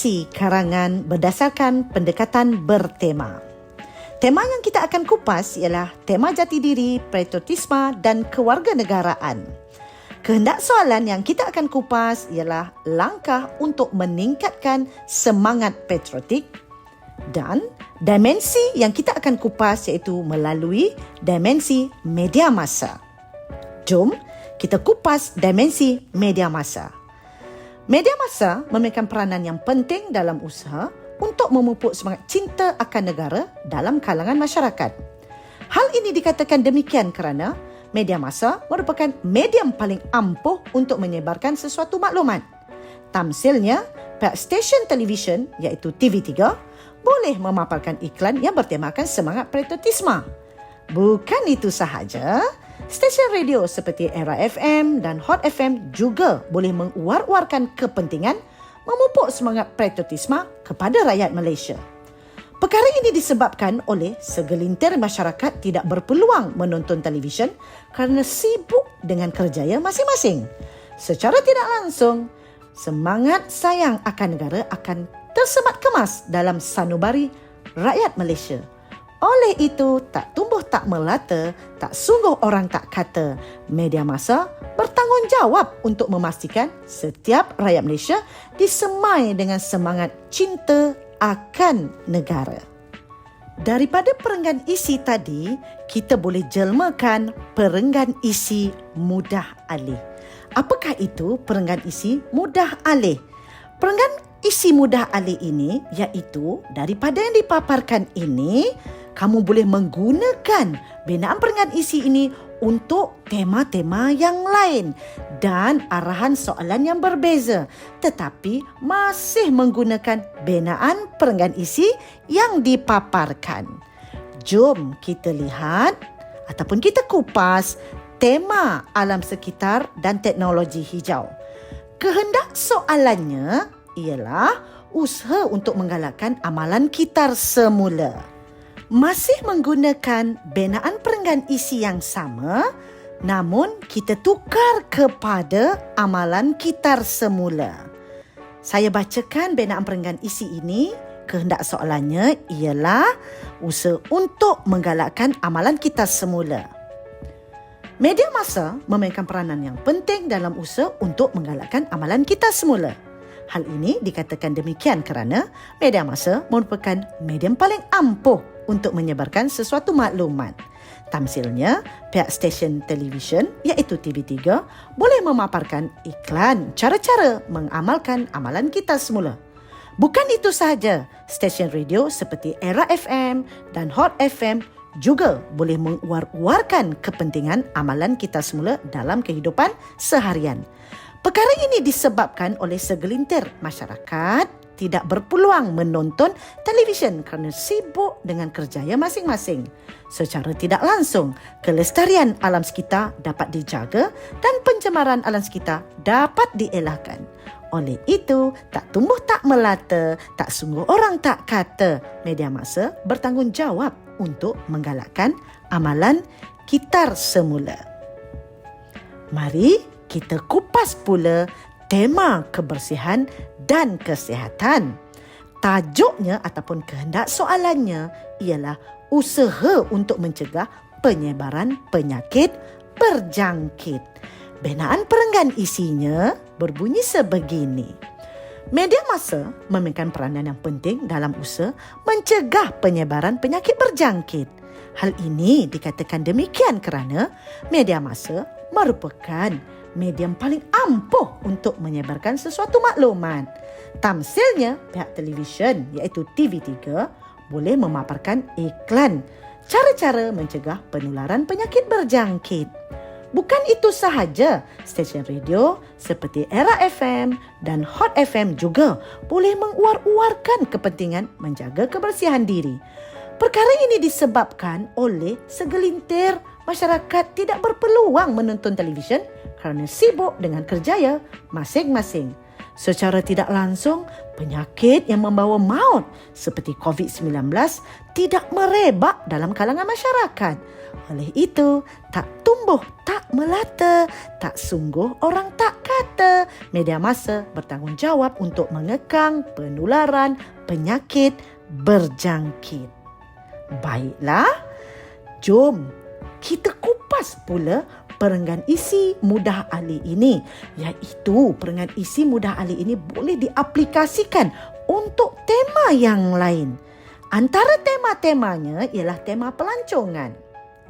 isi karangan berdasarkan pendekatan bertema. Tema yang kita akan kupas ialah tema jati diri, patriotisme dan kewarganegaraan. Kehendak soalan yang kita akan kupas ialah langkah untuk meningkatkan semangat patriotik dan dimensi yang kita akan kupas iaitu melalui dimensi media massa. Jom kita kupas dimensi media massa. Media massa memainkan peranan yang penting dalam usaha untuk memupuk semangat cinta akan negara dalam kalangan masyarakat. Hal ini dikatakan demikian kerana media massa merupakan medium paling ampuh untuk menyebarkan sesuatu maklumat. Tamsilnya, pihak stesen televisyen iaitu TV3 boleh memaparkan iklan yang bertemakan semangat patriotisme. Bukan itu sahaja, stesen radio seperti Era FM dan Hot FM juga boleh menguar-uarkan kepentingan memupuk semangat patriotisme kepada rakyat Malaysia. Perkara ini disebabkan oleh segelintir masyarakat tidak berpeluang menonton televisyen kerana sibuk dengan kerjaya masing-masing. Secara tidak langsung, semangat sayang akan negara akan tersemat kemas dalam sanubari rakyat Malaysia. Oleh itu, tak tumbuh tak melata, tak sungguh orang tak kata, media massa bertanggungjawab untuk memastikan setiap rakyat Malaysia disemai dengan semangat cinta akan negara. Daripada perenggan isi tadi, kita boleh jelmakan perenggan isi mudah alih. Apakah itu perenggan isi mudah alih? Perenggan isi mudah alih ini iaitu daripada yang dipaparkan ini, kamu boleh menggunakan binaan perenggan isi ini untuk tema-tema yang lain dan arahan soalan yang berbeza, tetapi masih menggunakan binaan perenggan isi yang dipaparkan. Jom kita lihat ataupun kita kupas tema alam sekitar dan teknologi hijau. Kehendak soalannya ialah usaha untuk menggalakkan amalan kitar semula. Masih menggunakan binaan perenggan isi yang sama, namun kita tukar kepada amalan kitar semula. Saya bacakan binaan perenggan isi ini. Kehendak soalannya ialah usaha untuk menggalakkan amalan kitar semula. Media massa memainkan peranan yang penting dalam usaha untuk menggalakkan amalan kitar semula. Hal ini dikatakan demikian kerana media massa merupakan medium paling ampuh untuk menyebarkan sesuatu maklumat. Tamsilnya, pihak stesen televisyen iaitu TV3 boleh memaparkan iklan cara-cara mengamalkan amalan kita semula. Bukan itu sahaja, stesen radio seperti Era FM dan Hot FM juga boleh menguar-uarkan kepentingan amalan kita semula dalam kehidupan seharian. Perkara ini disebabkan oleh segelintir masyarakat tidak berpeluang menonton televisyen kerana sibuk dengan kerjaya masing-masing. Secara tidak langsung, kelestarian alam sekitar dapat dijaga dan pencemaran alam sekitar dapat dielakkan. Oleh itu, tak tumbuh tak melata, tak sungguh orang tak kata, media massa bertanggungjawab untuk menggalakkan amalan kitar semula. Mari kita kupas pula tema kebersihan dan kesihatan. Tajuknya ataupun kehendak soalannya ialah usaha untuk mencegah penyebaran penyakit berjangkit. Binaan perenggan isinya berbunyi sebegini. Media massa memainkan peranan yang penting dalam usaha mencegah penyebaran penyakit berjangkit. Hal ini dikatakan demikian kerana media massa merupakan medium paling ampuh untuk menyebarkan sesuatu maklumat. Tamsilnya, pihak televisyen iaitu TV3 boleh memaparkan iklan cara-cara mencegah penularan penyakit berjangkit. Bukan itu sahaja, stesen radio seperti Era FM dan Hot FM juga boleh menguar-uarkan kepentingan menjaga kebersihan diri. Perkara ini disebabkan oleh segelintir masyarakat tidak berpeluang menonton televisyen kerana sibuk dengan kerjaya masing-masing. Secara tidak langsung, penyakit yang membawa maut seperti COVID-19 tidak merebak dalam kalangan masyarakat. Oleh itu, tak tumbuh, tak melata, tak sungguh orang tak kata. Media massa bertanggungjawab untuk mengekang penularan penyakit berjangkit. Baiklah, jom kita kupas pula perenggan isi mudah alih ini, iaitu perenggan isi mudah alih ini boleh diaplikasikan untuk tema yang lain. Antara tema-temanya ialah tema pelancongan,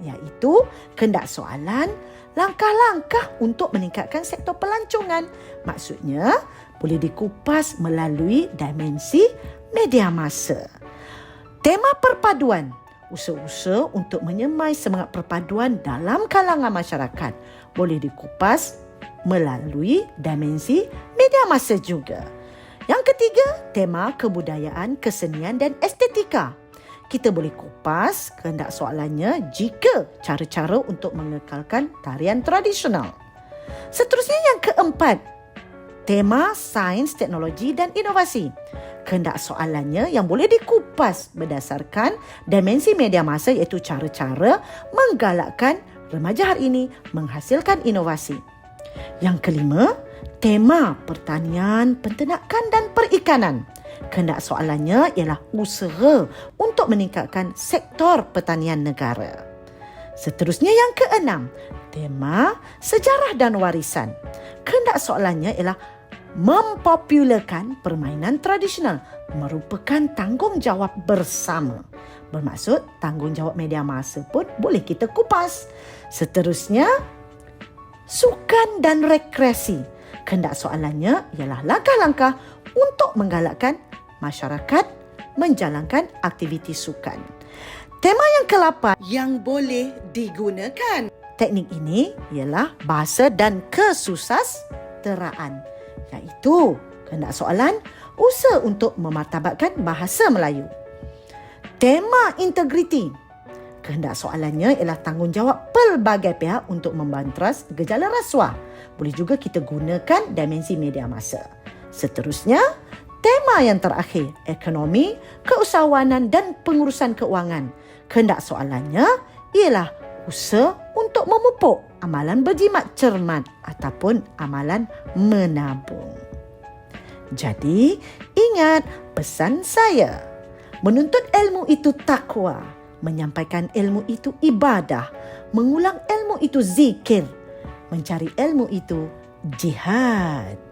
iaitu kehendak soalan, langkah-langkah untuk meningkatkan sektor pelancongan. Maksudnya, boleh dikupas melalui dimensi media massa. Tema perpaduan, usaha-usaha untuk menyemai semangat perpaduan dalam kalangan masyarakat, boleh dikupas melalui dimensi media massa juga. Yang ketiga, tema kebudayaan, kesenian dan estetika. Kita boleh kupas kehendak soalannya jika cara-cara untuk mengekalkan tarian tradisional. Seterusnya yang keempat, tema sains, teknologi dan inovasi. Kehendak soalannya yang boleh dikupas berdasarkan dimensi media massa, iaitu cara-cara menggalakkan remaja hari ini menghasilkan inovasi. Yang kelima, tema pertanian, penternakan dan perikanan. Kehendak soalannya ialah usaha untuk meningkatkan sektor pertanian negara. Seterusnya yang keenam, tema sejarah dan warisan. Kehendak soalannya ialah mempopularkan permainan tradisional, merupakan tanggungjawab bersama. Bermaksud tanggungjawab media massa pun boleh kita kupas. Seterusnya, sukan dan rekreasi. Kehendak soalannya ialah langkah-langkah untuk menggalakkan masyarakat menjalankan aktiviti sukan. Tema yang ke-8 yang boleh digunakan. Teknik ini ialah bahasa dan kesusasteraan, iaitu kehendak soalan usaha untuk memartabatkan bahasa Melayu. Tema integriti. Kehendak soalannya ialah tanggungjawab pelbagai pihak untuk membanteras gejala rasuah. Boleh juga kita gunakan dimensi media massa. Seterusnya, tema yang terakhir, ekonomi, keusahawanan dan pengurusan keuangan. Kehendak soalannya ialah usaha untuk memupuk amalan berjimat cermat ataupun amalan menabung. Jadi, ingat pesan saya. Menuntut ilmu itu takwa, menyampaikan ilmu itu ibadah, mengulang ilmu itu zikir, mencari ilmu itu jihad.